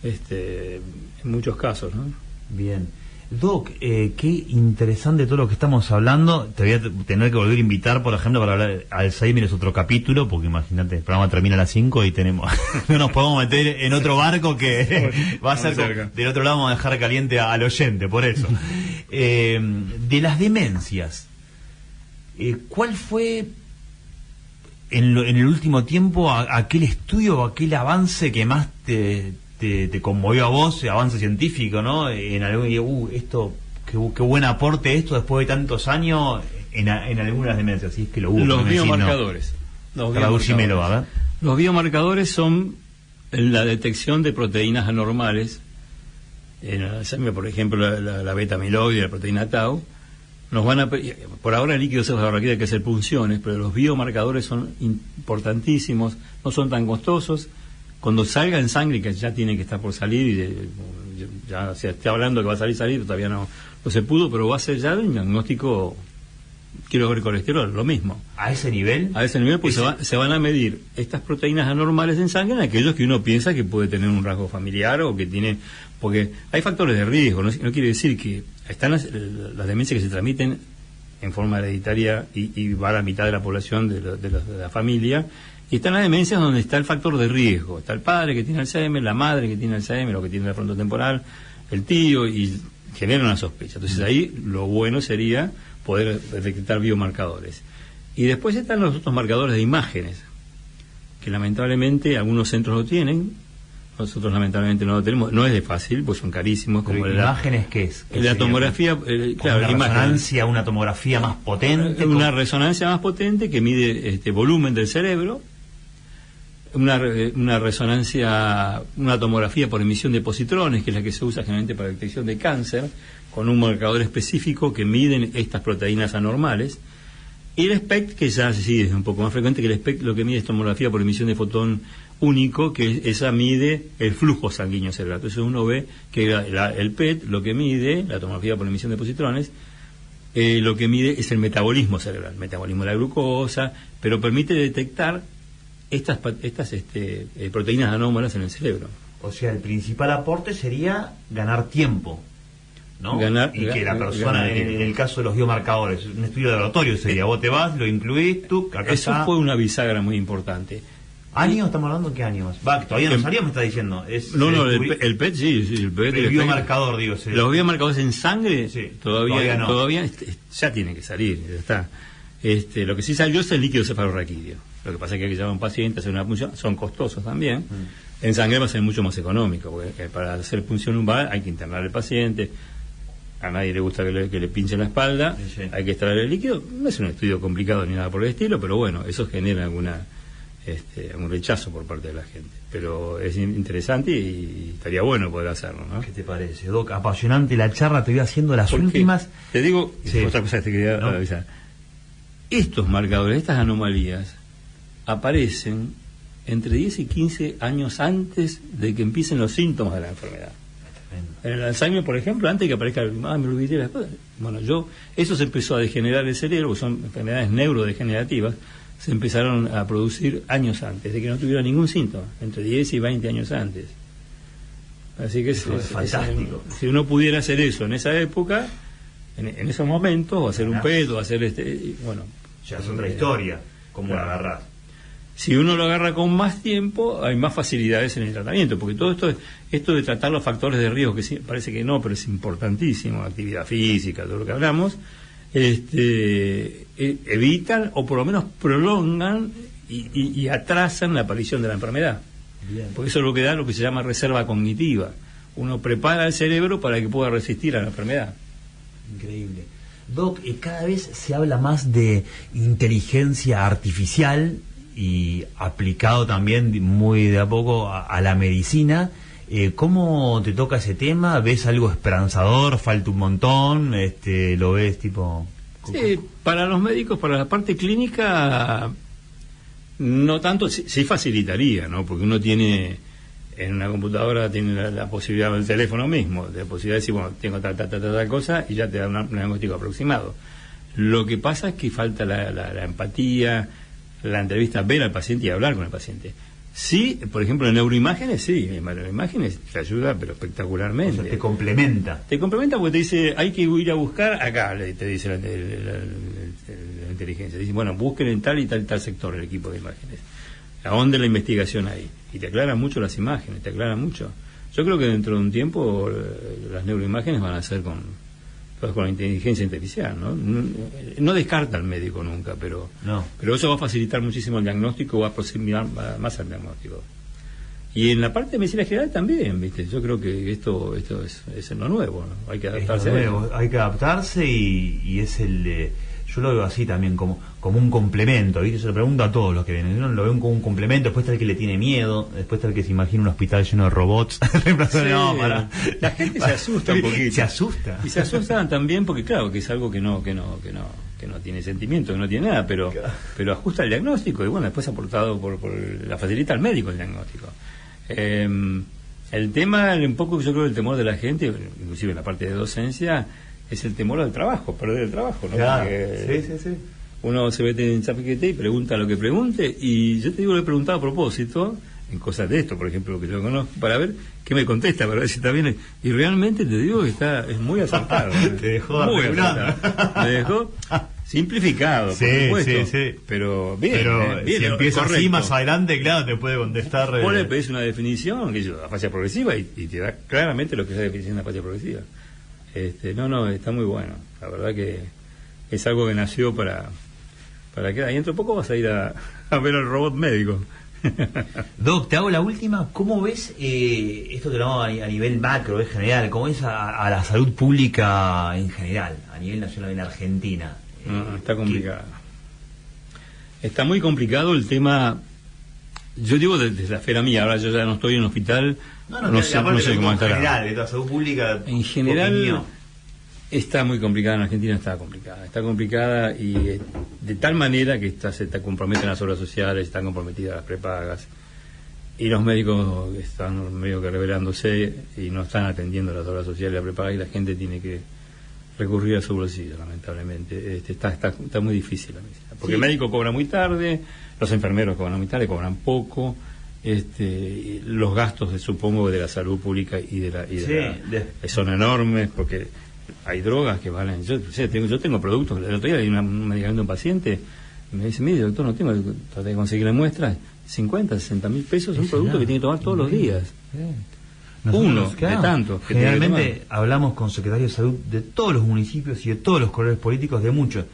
en muchos casos, ¿no? Bien. Doc, qué interesante todo lo que estamos hablando. Te voy a tener que volver a invitar, por ejemplo, para hablar de Alzheimer, es otro capítulo, porque imagínate, el programa termina a las 5 y no nos podemos meter en otro barco que va a ser del otro lado. Vamos a dejar caliente al oyente, por eso. De las demencias, ¿cuál fue en el último tiempo aquel estudio o aquel avance que más te conmovió a vos, avance científico, ¿no? En algo, esto, qué buen aporte esto después de tantos años en algunas demencias, si es que lo hubo. Los biomarcadores. Traducímelo, a ver. Los biomarcadores son la detección de proteínas anormales. En Alzheimer, por ejemplo, la beta amiloide, la proteína tau. Nos van a por ahora el líquido cefalorraquídeo hay que hacer punciones, pero los biomarcadores son importantísimos, no son tan costosos. Cuando salga en sangre, que ya tiene que estar por salir, y ya se está hablando que va a salir, todavía no se pudo, pero va a ser ya un diagnóstico, quiero ver colesterol, lo mismo. ¿A ese nivel? A ese nivel, pues se van a medir estas proteínas anormales en sangre en aquellos que uno piensa que puede tener un rasgo familiar o que tiene, porque hay factores de riesgo, no quiere decir que están las demencias que se transmiten en forma hereditaria y va a la mitad de la población de la familia. Y están las demencias donde está el factor de riesgo. Está el padre que tiene Alzheimer, la madre que tiene Alzheimer o que tiene la frontotemporal, el tío, y genera una sospecha. Entonces ahí lo bueno sería poder detectar biomarcadores. Y después están los otros marcadores de imágenes, que lamentablemente algunos centros lo tienen, nosotros lamentablemente no lo tenemos. No es de fácil, pues son carísimos. Como ¿imágenes qué es? La tomografía, claro, una resonancia, una tomografía más potente. Una resonancia más potente que mide volumen del cerebro. Una resonancia, una tomografía por emisión de positrones, que es la que se usa generalmente para la detección de cáncer, con un marcador específico que miden estas proteínas anormales. Y el SPECT, que ya sí es un poco más frecuente, que el SPECT lo que mide es tomografía por emisión de fotón único, que esa mide el flujo sanguíneo cerebral. Entonces uno ve que el PET lo que mide, la tomografía por emisión de positrones, lo que mide es el metabolismo cerebral, el metabolismo de la glucosa, pero permite detectar estas proteínas anómalas en el cerebro. O sea, el principal aporte sería ganar tiempo. ¿no? Y que la persona, en el caso de los biomarcadores, un estudio de laboratorio sería, vos te vas, lo incluís, tú, acá eso está. fue una bisagra muy importante. ¿Años? ¿Estamos hablando qué años? Va, todavía no salió, me está diciendo. El PET sí, el PET. El biomarcador, digo. Los biomarcadores en sangre sí, todavía no. Ya tienen que salir, ya está. Lo que sí salió es el líquido cefalorraquídeo. Lo que pasa es que hay que llevar a un paciente a hacer una punción, son costosos también. En sangre va a ser mucho más económico, porque para hacer punción lumbar hay que internar al paciente. A nadie le gusta que le pinchen la espalda, sí. Hay que extraer el líquido. No es un estudio complicado ni nada por el estilo, pero bueno, eso genera algún rechazo por parte de la gente. Pero es interesante y estaría bueno poder hacerlo, ¿no? ¿Qué te parece, Doc? Apasionante la charla, te voy haciendo las últimas. Te digo, sí. Otra cosa que te quería avisar. Estos marcadores, estas anomalías, aparecen entre 10 y 15 años antes de que empiecen los síntomas de la enfermedad. En el Alzheimer, por ejemplo, antes de que aparezca, me olvidé las cosas. Bueno, eso se empezó a degenerar el cerebro, son enfermedades neurodegenerativas, se empezaron a producir años antes, de que no tuviera ningún síntoma, entre 10 y 20 años antes. Así que es fantástico. Si uno pudiera hacer eso en esa época, en esos momentos, o hacer un PET, o hacer bueno. Ya es otra historia, ¿cómo lo agarrás? Si uno lo agarra con más tiempo, hay más facilidades en el tratamiento, porque todo esto de tratar los factores de riesgo, que sí, parece que no, pero es importantísimo, actividad física, todo lo que hablamos, evitan o por lo menos prolongan y atrasan la aparición de la enfermedad. Bien. Porque eso es lo que da lo que se llama reserva cognitiva. Uno prepara el cerebro para que pueda resistir a la enfermedad. Increíble. Doc, cada vez se habla más de inteligencia artificial y aplicado también muy de a poco a la medicina. ¿Cómo te toca ese tema? ¿Ves algo esperanzador? ¿Falta un montón? ¿Lo ves tipo...? Sí, para los médicos, para la parte clínica, no tanto, sí facilitaría, ¿no? Porque uno tiene, en una computadora, tiene la posibilidad del teléfono mismo, de la posibilidad de decir, bueno, tengo tal cosa, y ya te da un diagnóstico aproximado. Lo que pasa es que falta la empatía, la entrevista, ver al paciente y hablar con el paciente. Sí, por ejemplo, en neuroimágenes, sí, en neuroimágenes te ayuda, pero espectacularmente. O sea, te complementa. Te complementa porque te dice, hay que ir a buscar acá, te dice la inteligencia. Dice, bueno, busquen en tal y tal sector el equipo de imágenes. ¿A dónde la investigación ahí? Y te aclaran mucho las imágenes, te aclaran mucho. Yo creo que dentro de un tiempo las neuroimágenes van a ser con la inteligencia artificial, ¿no? No descarta al médico nunca, pero eso va a facilitar muchísimo el diagnóstico, va a aproximar más al diagnóstico. Y en la parte de medicina general también, ¿viste? Yo creo que esto es lo nuevo, ¿no? Hay que adaptarse. Hay que adaptarse y es yo lo veo así también, como un complemento, ¿viste? Se lo pregunto a todos los que vienen, ¿no? Lo veo como un complemento. Después está el que le tiene miedo, después está el que se imagina un hospital lleno de robots. La gente se asusta un poquito. Se asusta. Y se asustan también porque, claro, que es algo que no tiene sentimiento, que no tiene nada, pero ajusta el diagnóstico y, bueno, después aportado por la facilita al médico el diagnóstico. El tema, un poco yo creo el temor de la gente, inclusive en la parte de docencia, es el temor al trabajo, perder el trabajo, ¿no? Claro. Sí. Uno se mete en ChatGPT y pregunta lo que pregunte, y yo te digo, le he preguntado a propósito, en cosas de esto, por ejemplo, que yo conozco, para ver qué me contesta, para ver si está bien, y realmente te digo que es muy acertado. Te dejó muy acertado. Me dejó simplificado, por supuesto. Sí. Pero bien, pero bien, si empieza así más adelante, claro, te puede contestar. Vos le pedís una definición, que es la fascia progresiva, y te da claramente lo que es la definición de la fascia progresiva. Está muy bueno. La verdad que es algo que nació para quedar. Y dentro de poco vas a ir a ver al robot médico. Doc, te hago la última. ¿Cómo ves esto que lo hago a nivel macro, en general? ¿Cómo ves a la salud pública en general, a nivel nacional en Argentina? Está complicado. Está muy complicado el tema. Yo digo desde la esfera mía, ahora yo ya no estoy en un hospital, no sé cómo estará. En general, de la salud pública. En general está muy complicada, en Argentina está complicada y de tal manera que se comprometen las obras sociales, están comprometidas las prepagas y los médicos están medio que rebelándose y no están atendiendo las obras sociales y la prepaga y la gente tiene que recurrir a su bolsillo, lamentablemente. Está muy difícil la medicina, porque el médico cobra muy tarde, los enfermeros cobran muy tarde, cobran poco, los gastos, supongo, de la salud pública y son enormes, porque hay drogas que valen. Yo tengo productos. El otro día hay un medicamento a un paciente. Y me dice, mire, doctor, no tengo. Traté de conseguirle muestras. 50, 60 mil pesos. Es un producto que tiene que tomar todos los días. Uno, de tantos. Generalmente hablamos con secretarios de salud de todos los municipios y de todos los colores políticos, de muchos.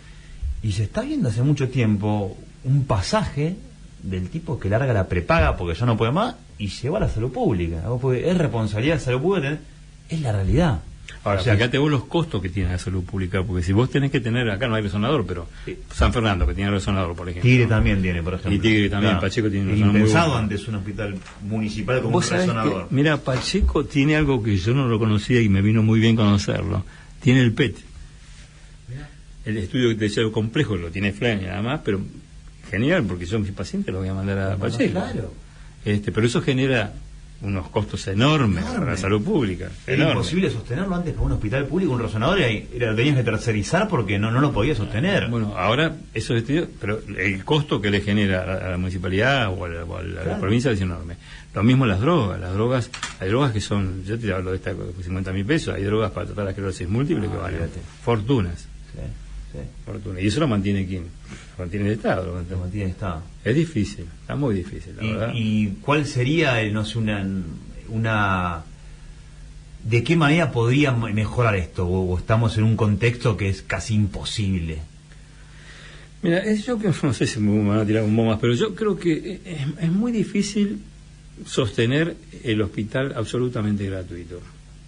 Y se está viendo hace mucho tiempo un pasaje del tipo que larga la prepaga porque ya no puede más y lleva a la salud pública. Porque es responsabilidad de salud pública, es la realidad. Ahora, fíjate vos los costos que tiene la salud pública, porque si vos tenés que tener, acá no hay resonador, pero San Fernando, que tiene resonador, por ejemplo. Tigre también tiene, por ejemplo. Y Tigre también, claro. Pacheco tiene un resonador muy impensado bueno. antes un hospital municipal con un resonador. Mira, Pacheco tiene algo que yo no lo conocía y me vino muy bien conocerlo. Tiene el PET. Mirá. El estudio que te decía, complejo, lo tiene Flan y nada más, pero genial, porque yo a mis pacientes los voy a mandar a Pacheco. Claro. Pero eso genera unos costos enormes para la salud pública. Era imposible sostenerlo antes para un hospital público, un resonador, lo tenías que tercerizar porque no lo podías sostener. Bueno, ahora esos estudios, pero el costo que le genera a la municipalidad o a la provincia es enorme. Lo mismo las drogas, hay drogas que son, yo te hablo de esta 50 mil pesos, hay drogas para tratar la esclerosis múltiple que valen fortunas. Fortuna. ¿Y eso lo mantiene quién? Lo mantiene el Estado. Lo mantiene el Estado. Es difícil, está muy difícil, la verdad. ¿Y cuál sería, no sé, una de qué manera podría mejorar esto? ¿O estamos en un contexto que es casi imposible? Mira, yo creo, no sé si me van a tirar un bombo más, pero yo creo que es muy difícil sostener el hospital absolutamente gratuito.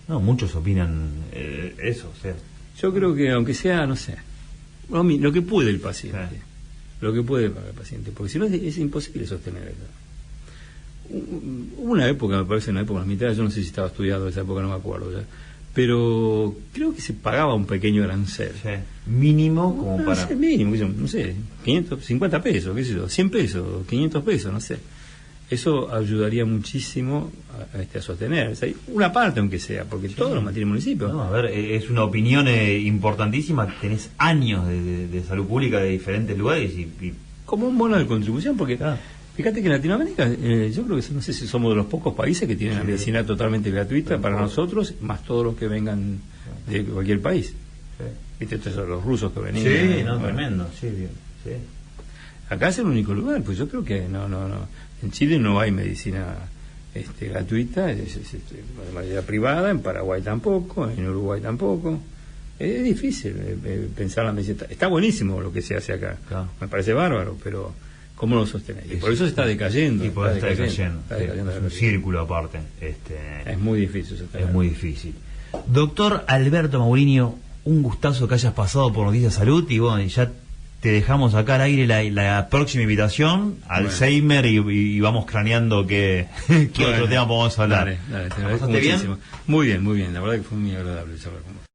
No, muchos opinan eso, o sea. Yo creo que aunque sea, no sé, lo que puede el paciente, lo que puede pagar el paciente, porque si no es imposible sostener eso. Hubo una época, me parece, una época, en la mitad, yo no sé si estaba estudiado esa época, no me acuerdo ya, pero creo que se pagaba un pequeño arancel. Mínimo, como para... Mínimo, no sé, 550 pesos, qué sé yo, 100 pesos, 500 pesos, no sé. Eso ayudaría muchísimo a sostener, o sea, una parte aunque sea, porque todos los mantiene el municipio. No, a ver, es una opinión importantísima. Tenés años de salud pública de diferentes lugares y como un bono de contribución, porque fíjate que en Latinoamérica yo creo que no sé si somos de los pocos países que tienen la medicina totalmente gratuita para nosotros, más todos los que vengan de cualquier país. Viste, entonces los rusos que venían. Tremendo, sí. Acá es el único lugar, pues yo creo que no. En Chile no hay medicina gratuita, es de manera privada, en Paraguay tampoco, en Uruguay tampoco. Es difícil pensar la medicina. Está buenísimo lo que se hace acá, me parece bárbaro, pero ¿cómo lo sostenés? Y por eso se está decayendo. Y por eso está decayendo. Es un círculo aparte. Es muy difícil sostener. Es muy difícil. Doctor Alberto Maurinho, un gustazo que hayas pasado por Noticias Salud y bueno, ya te dejamos acá al aire la próxima invitación, Alzheimer, y vamos craneando qué otro tema podemos hablar. Dale, te agradezco muchísimo. Bien? Muy bien, la verdad que fue muy agradable charlar con vos.